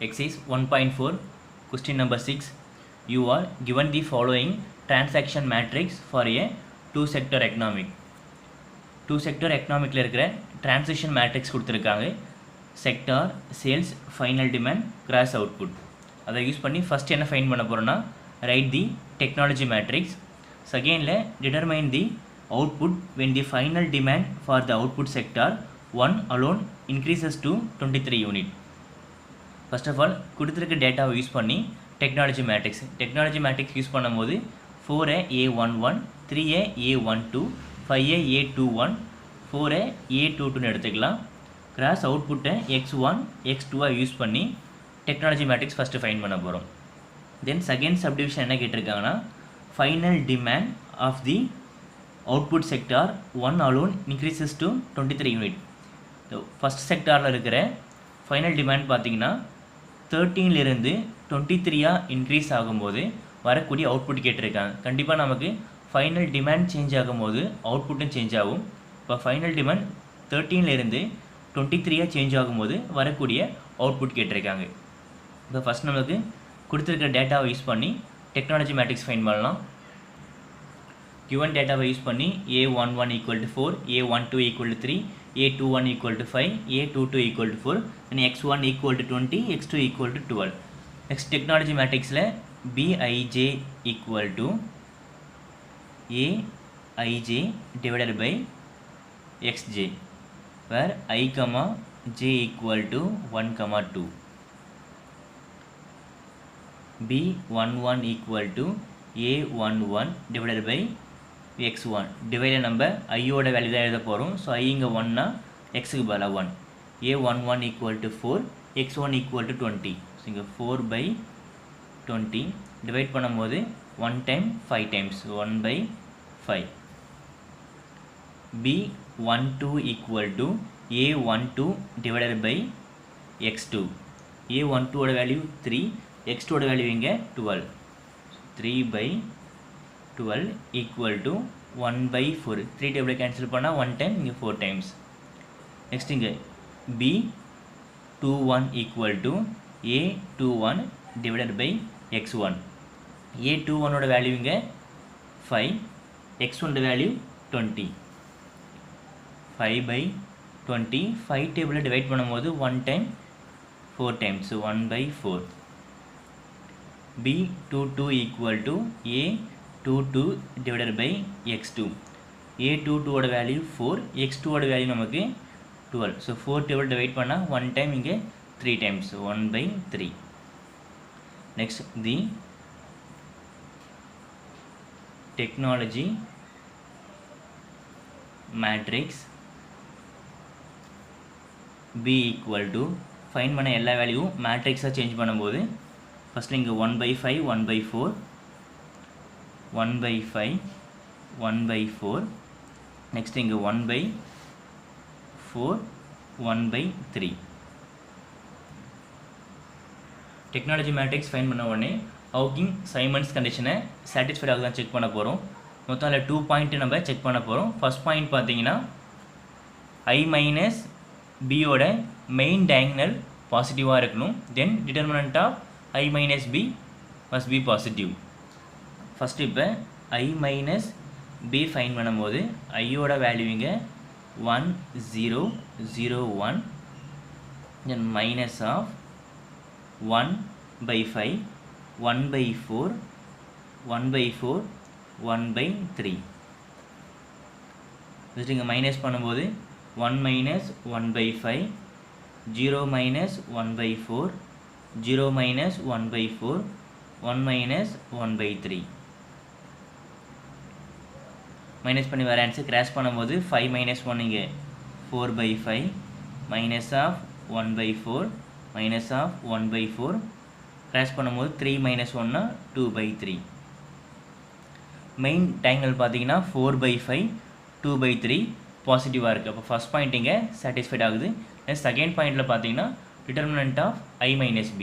Exercise 1.4 question number 6. You are given the following transaction matrix for a two-sector economic. Two-sector economicல இருக்கிற transaction matrix கொடுத்திருக்காங்க. Sector, sales, final demand, gross output. அதை use பண்ணி first என்ன find பண்ண போறோம்னா write the technology matrix. Secondல determine the output when the final demand for the output sector 1 alone increases to 23 unit. First of all கொடுத்திருக்க டேட்டாவை use பண்ணி technology matrix use பண்ணும்போது 4A A11 3A A12 5A A21 4A A22 எடுத்துக்கலாம். Cross அவுட்புட்டை X1 X2 use பண்ணி technology matrix first find பண்ண போகிறோம். தென் second subdivision என்ன கேட்டிருக்காங்கன்னா final demand of the output sector 1 alone increases to 23 unit. First செக்டாரில் இருக்கிற ஃபைனல் டிமாண்ட் பார்த்தீங்கன்னா 13லிருந்து 23 இன்க்ரீஸ் ஆகும்போது வரக்கூடிய அவுட்புட் கேட்டிருக்காங்க. கண்டிப்பாக நமக்கு ஃபைனல் டிமாண்ட் சேஞ்ச் ஆகும்போது அவுட்புட்டும் சேஞ்ச் ஆகும். இப்போ ஃபைனல் டிமாண்ட் 13லிருந்து 23 சேஞ்ச் ஆகும்போது வரக்கூடிய அவுட்புட் கேட்டிருக்காங்க. இப்போ ஃபஸ்ட் நமக்கு கொடுத்துருக்க டேட்டாவை யூஸ் பண்ணி டெக்னாலஜி மேட்ரிக்ஸ் ஃபைண்ட் பண்ணலாம். given டேட்டாவை யூஸ் பண்ணி A11 equal to 4, A12 equal to 3, A21 equal to 5, A22 equal to 4, and X1 equal to 20, X2 equal to 12. Next technology matrixல Bij equal to Aij divided by Xj, where I, j equal to 1, 2. B11 equal to A11 divided by X1. Divider நம்ம ஐயோட value தான் எழுத போகிறோம். So I இங்கே 1னா எக்ஸுக்கு பதிலாக 1. A11 equal to 4, X1 equal to 20. So இங்கே 4/20 divide பண்ணும்போது 1 time 5 times 1/5. B12 equal to A12 divided by X2. A12ஓட வேல்யூ 3, X2ஓட வேல்யூ இங்கே 12. 3/12 equal to 1/4. 3 டேபிளை கேன்சல் பண்ணால் 1 டைம் இங்கே 4 டைம்ஸ். நெக்ஸ்ட் இங்கே B21 equal to A21 divided by X1. A21ஓட வேல்யூ இங்கே 5, X1ஓட வேல்யூ 20. 5/20 5 டேபிளை டிவைட் பண்ணும்போது 1 time 4 times 1/4. B22 equal to A22 divided by X2. A22 ஓட வேல்யூ 4, X2 ஓட வேல்யூ நமக்கு 12. ஸோ 4 டேபிள் டிவைட் பண்ணால் 1 டைம் இங்கே 3 times 1/3. Next the technology matrix B equal to fine பண்ண எல்லா வேல்யூவும் மேட்ரிக்ஸாக சேஞ்ச் பண்ணும்போது ஃபஸ்ட்டு இங்கே 1/5 1/4 1/5 1/4. நெக்ஸ்ட் இங்கே 1/4 1/3. டெக்னாலஜி மேட்ரிக்ஸ் ஃபைன் பண்ண உடனே ஹவுக்கிங் சைமன்ஸ் கண்டிஷனை சாட்டிஸ்ஃபைட் ஆகுதான் செக் பண்ண போகிறோம். மொத்தம் அதில் 2 பாயிண்ட்டு நம்ம செக் பண்ண போகிறோம். ஃபஸ்ட் பாயிண்ட் பார்த்தீங்கன்னா I மைனஸ் பியோட மெயின் டயங்கனல் பாசிட்டிவாக இருக்கணும். Then determinant of I minus B must be positive. First இப்போ I minus B ஃபைன் பண்ணும்போது ஐயோட வேல்யூ இங்கே 1 0 0 1, then மைனஸ் ஆஃப் 1/5 1/4 1/4 1/3. ஃபஸ்ட்டு இங்கே மைனஸ் பண்ணும்போது 1 மைனஸ் 1/5 0 மைனஸ் 1/4 0 minus 1/4 1 minus 1/3. மைனஸ் பண்ணி வர ஆன்சர் கிராஸ் பண்ணும்போது 5 minus 1 இங்கே 4/5 minus of 1/4 minus of 1/4 cross பண்ணும்போது 3 minus 1னா 2/3. மெயின் டயங்கல் பார்த்தீங்கன்னா 4/5 2/3 பாசிட்டிவாக இருக்குது. அப்போ ஃபஸ்ட் பாயிண்ட் இங்கே சாட்டிஸ்ஃபைட் ஆகுது. செகண்ட் பாயிண்டில் பார்த்தீங்கன்னா determinant of I minus B.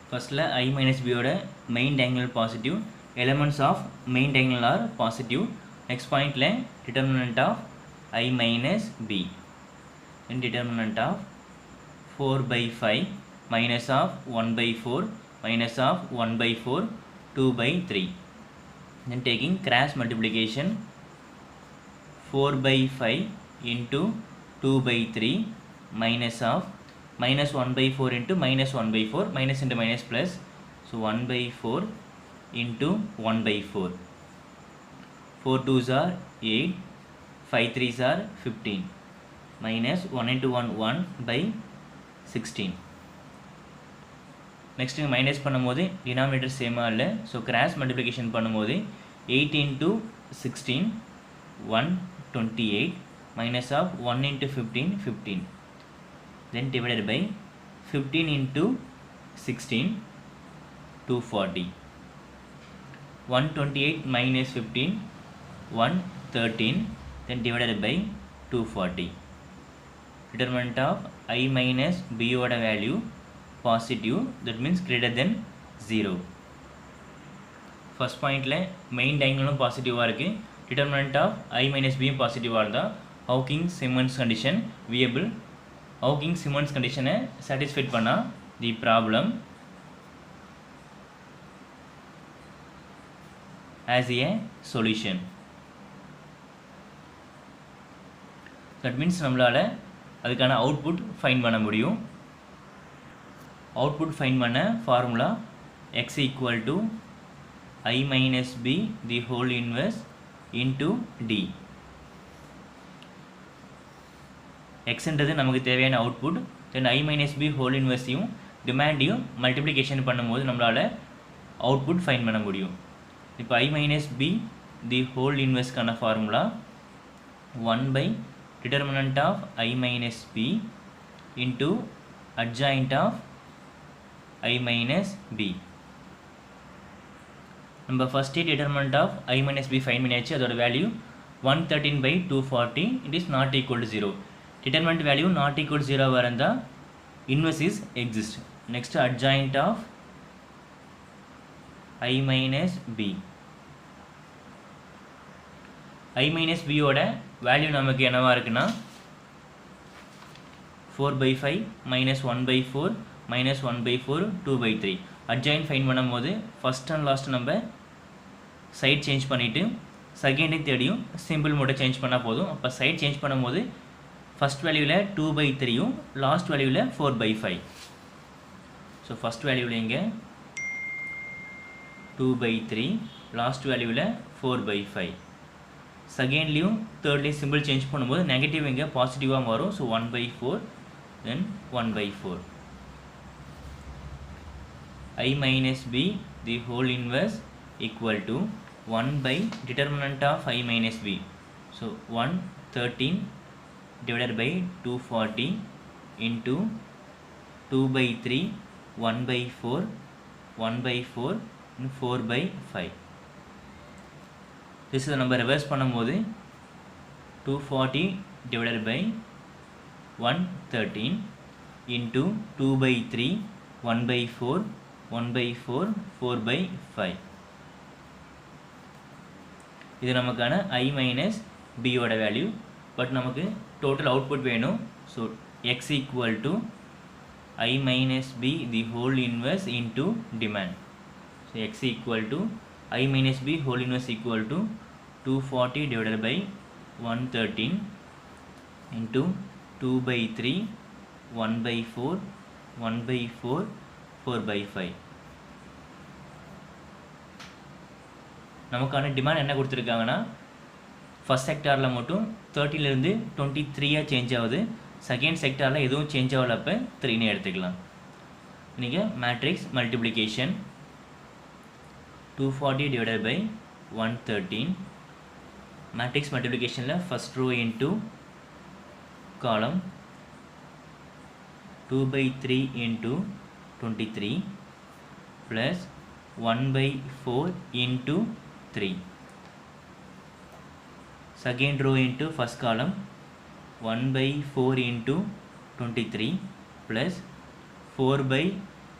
ஃபஸ்ட்டில் I minus B ஓட main diagonal positive, elements of main diagonal are positive. Next பாயிண்டில் determinant of I minus B. and determinant of 4 by 5 minus of 1 by 4 minus of 1 by 4 2 by 3. Then taking cross multiplication 4 by 5 into 2 by 3 minus of minus 1 by 4 into minus 1 by 4 minus into minus plus, so 1 by 4 into 1 by 4. 4 2s are 8, 5 3s are 15 minus 1 into 1 1 by 16. Next minus பண்ணும்போது denominator சேமாக இல்லை, so cross multiplication பண்ணும்போது 8 into 16 128 minus of 1 into 15 15, then divided by 15 into 16 240. 128 minus 15 113, then divided by 240. Determinant of I minus B oda value positive, that means greater than 0. First point la main diagonal positive இருக்கு, determinant of I minus B positive இருந்தா Hawking-Simmons condition viable. Hawking-Simmons condition satisfied பண்ணா the problem as a solution. That means நம்மளால அதுக்கான output find பண்ண முடியும். Output find பண்ண formula x equal to I minus B the whole inverse into D. எக்ஸ்ன்றது நமக்கு தேவையான output, then I minus B whole inverseயும் டிமாண்டையும் மல்டிப்ளிகேஷன் பண்ணும்போது நம்மளால் அவுட்புட் ஃபைண்ட் பண்ண முடியும். இப்போ I minus B the whole inverseக்கான formula 1 by determinant of I minus B into adjoint of I minus B. நம்ம ஃபஸ்ட்டே determinant of I minus B find பண்ணியாச்சு, அதோட value 113 by 240, it is not equal to 0. Determinant value not equal to 0 வரந்தா inverse is exist. Next adjoint of I minus B. I minus B ஓட value நமக்கு என்னவா இருக்குன்னா 4 by 5 minus 1 by 4 minus 1 by 4 2 by 3. adjoint find பண்ணும்போது first and last நம்ம side change பண்ணிவிட்டு second தேர்டையும் simple மட்டும் change பண்ணால் போதும். அப்போ சைட் சேஞ்ச் பண்ணும்போது ஃபஸ்ட் வேல்யூவில் 2 by 3யும் லாஸ்ட் வேல்யூவில் 4 by 5. ஸோ ஃபஸ்ட் வேல்யூவில் இங்கே 2 by 3, லாஸ்ட் வேல்யூவில் 4 by 5. செகண்ட்லேயும் தேர்ட்லேயும் சிம்பிள் சேஞ்ச் பண்ணும்போது நெகட்டிவ் இங்கே பாசிட்டிவாக மாறும். So 1 by 4 then 1 by 4. I minus B the whole inverse equal to 1 by determinant of I minus B. So 113 divided by 240 into 2 by 3 1 by 4 1 by 4 and 4 by 5. This is the number reverse பண்ணும்போது 240 divided by 113 into 2 by 3 1 by 4 1 by 4 4 by 5. இது நமக்கான I minus B ஓட value. But நமக்கு total output வேணும். So x equal to I minus B the whole inverse into demand. So x equal to I minus B whole inverse equal to 240 divided by 113 into 2 by 3 1 by 4 1 by 4 4 by 5. நமக்கான demand என்ன கொடுத்துருக்காங்கன்னா first செக்டாரில் மட்டும் 30லேருந்து 23 change ஆகுது, second செக்டாரில் எதுவும் change ஆகல, அப்போ 3ன்னு எடுத்துக்கலாம். நீங்கள் matrix multiplication 240 divided by 113, matrix மல்டிப்ளிகேஷனில் first row into column 2 by 3 into 23 plus 1 by 4 into 3. Second row into first column 1 by 4 into 23 plus 4 by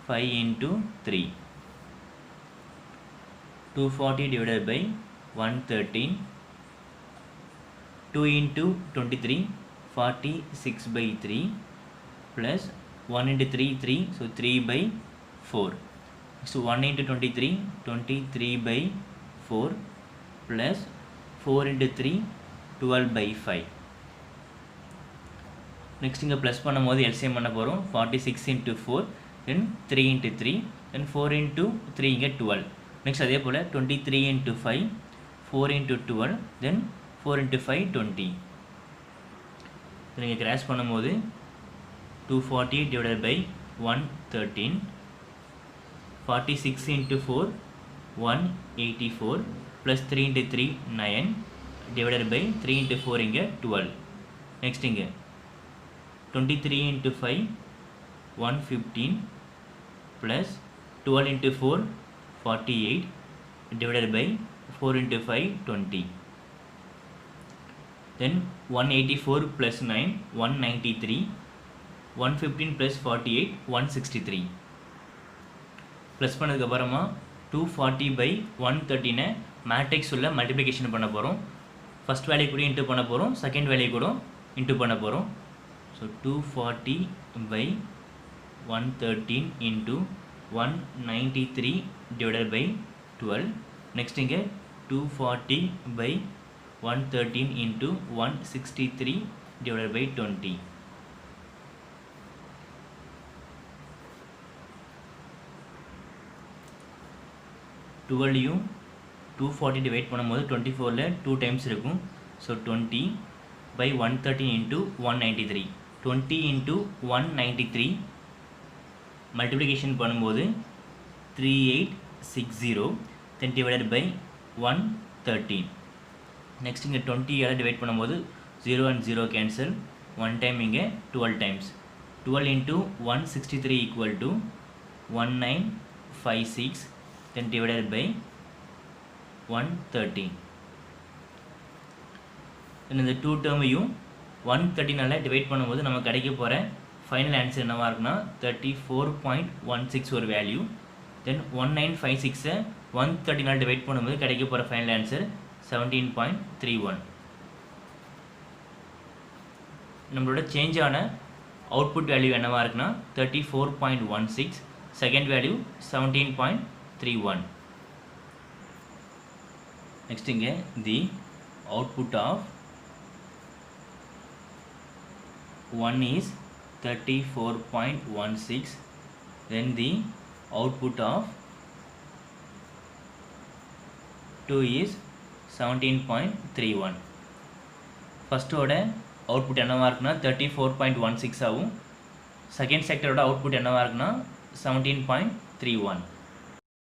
5 into 3. 240 divided by 113, 2 into 23 46 by 3 plus 1 into 3 3, so 3 by 4. So 1 into 23 23 by 4 plus 4 into 3 12 by 5. Next இங்கே plus பண்ணும்போது LCM பண்ண போகிறோம். 46 into 4 then 3 into 3 then 4 into 3 இங்கே 12. Next அதே போல் 23 into 5 4 into 12 then 4 into 5 20. நீங்கள் cross பண்ணும்போது 240 divided by 113, 46 into 4 184 plus 3 into 3 9 divided by 3 into 4 இங்கே 12. Next இங்கே 23 into 5 115 plus 12 into 4 48 divided by 4 into 5 20. Then 184 plus 9 193, 115 plus 48 163. Plus பண்ணதுக்கு அப்புறமா 240 by 113 மேட்ரிக்ஸ் உள்ள multiplication பண்ண போகிறோம். ஃபஸ்ட் வேல்யூ கூட இன்ட்டு பண்ண போகிறோம், செகண்ட் வேல்யூ கூட இன்ட்டு பண்ண போகிறோம். So 240 by 113 into 193 divided by 12. Next இங்கே 240 by 113 into 163 divided by 20. டுவெல்லையும் 240 divide பண்ணும்போது 24ல் 2 டைம்ஸ் இருக்கும். So 20 by 113 into 193. 20 into 193 multiplication பண்ணும்போது 3860 then divided by 113. நெக்ஸ்ட் இங்கே 20 டிவைட் பண்ணும்போது 0 and 0 கேன்சல், 1 டைம் இங்கே 12 times. 12 into 163 equal to 1956 then divided by 113. இந்த 2 டேர்மையும் 113 divide பண்ணும்போது நம்ம கிடைக்க போகிற ஃபைனல் ஆன்சர் என்னவாக இருக்குன்னா 34.16 ஒரு வேல்யூ. தென் 1956 113 டிவைட் பண்ணும்போது கிடைக்க போகிற ஃபைனல் ஆன்சர் 17.31. நம்மளோட சேஞ்ச் ஆன அவுட்புட் வேல்யூ என்னவாக இருக்குன்னா 34.16, செகண்ட் வேல்யூ 17.31. நெக்ஸ்ட் இங்கே தி output of 1 is 34.16, then the output of 2 is 17.31. ஃபஸ்ட்டோட output என்னவாக இருக்குன்னா 34.16 ஆகும், செகண்ட் செக்டரோட அவுட்புட் என்னவாக இருக்குன்னா 17.31.